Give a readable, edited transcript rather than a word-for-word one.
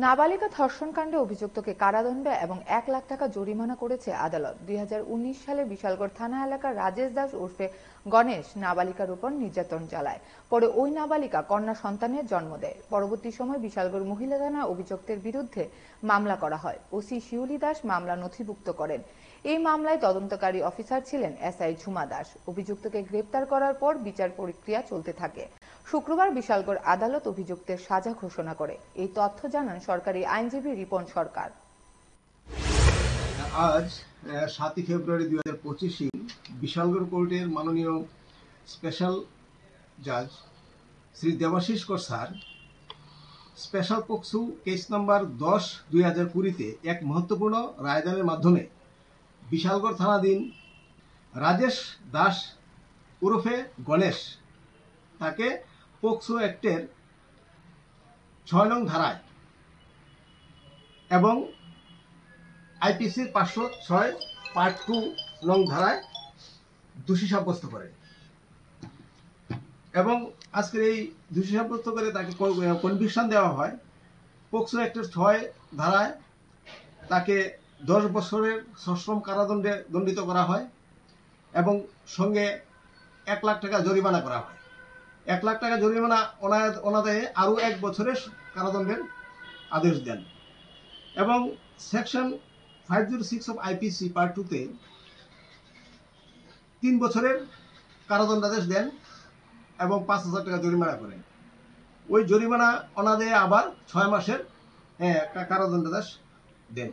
নাবালিকা ধর্ষণকাণ্ডে অভিযুক্তকে কারাদণ্ড এবং ১ লাখ টাকা জরিমানা করেছে আদালত। ২০১৯ সালে বিশালগড় থানা এলাকার রাজেশ দাস ওরফে গণেশ নাবালিকার উপর নির্যাতন চালায়। পরে ওই নাবালিকা কন্যা সন্তানের জন্ম দেয়। পরবর্তী সময় বিশালগড় মহিলা থানা অভিযুক্তের বিরুদ্ধে মামলা করা হয়। ওসি শিউলি দাস মামলা নথিভুক্ত করেন। এই মামলায় তদন্তকারী অফিসার ছিলেন এসআই ঝুমা দাস। অভিযুক্তকে গ্রেপ্তার করার পর বিচার প্রক্রিয়া চলতে থাকে। শুক্রবার বিশালগড় আদালত অভিযুক্তের সাজা ঘোষণা করে। এই তথ্য জানান সরকারি আইনজীবী রিপন সরকার। আজ ৭ ফেব্রুয়ারি ২০২৫ বিশালগড় কোর্টের মাননীয় স্পেশাল জাজ Shri Debasish Kar sir special POCSO case number ১০/২০২০-তে এক মহত্বপূর্ণ রায়দানের মাধ্যমে বিশালগড় থানাধীন রাজেশ দাস ওরফে গণেশ তাকে পক্সো অ্যাক্টের ৬ নং ধারায় এবং আইপিসির ৫০৬ পার্ট 2 নং ধারায় দোষী সাব্যস্ত করে এবং আজকের এই দোষী সাব্যস্ত করে তাকে কনভিকশন দেওয়া হয়। পক্সো অ্যাক্টের ৬ ধারায় তাকে ১০ বছরের সশ্রম কারাদণ্ডে দণ্ডিত করা হয় এবং সঙ্গে ১ লাখ টাকা জরিমানা করা হয়। ১ লাখ টাকা জরিমানা অনাদায়ে আরও ১ বছরের কারাদণ্ডের আদেশ দেন এবং সেকশন 506 অফ আইপিসি পার্ট 2-তে ৩ বছরের কারাদণ্ডাদেশ দেন এবং ৫,০০০ টাকা জরিমানা করেন। ওই জরিমানা অনাদায়ে আবার ৬ মাসের কারাদণ্ডাদেশ দেন।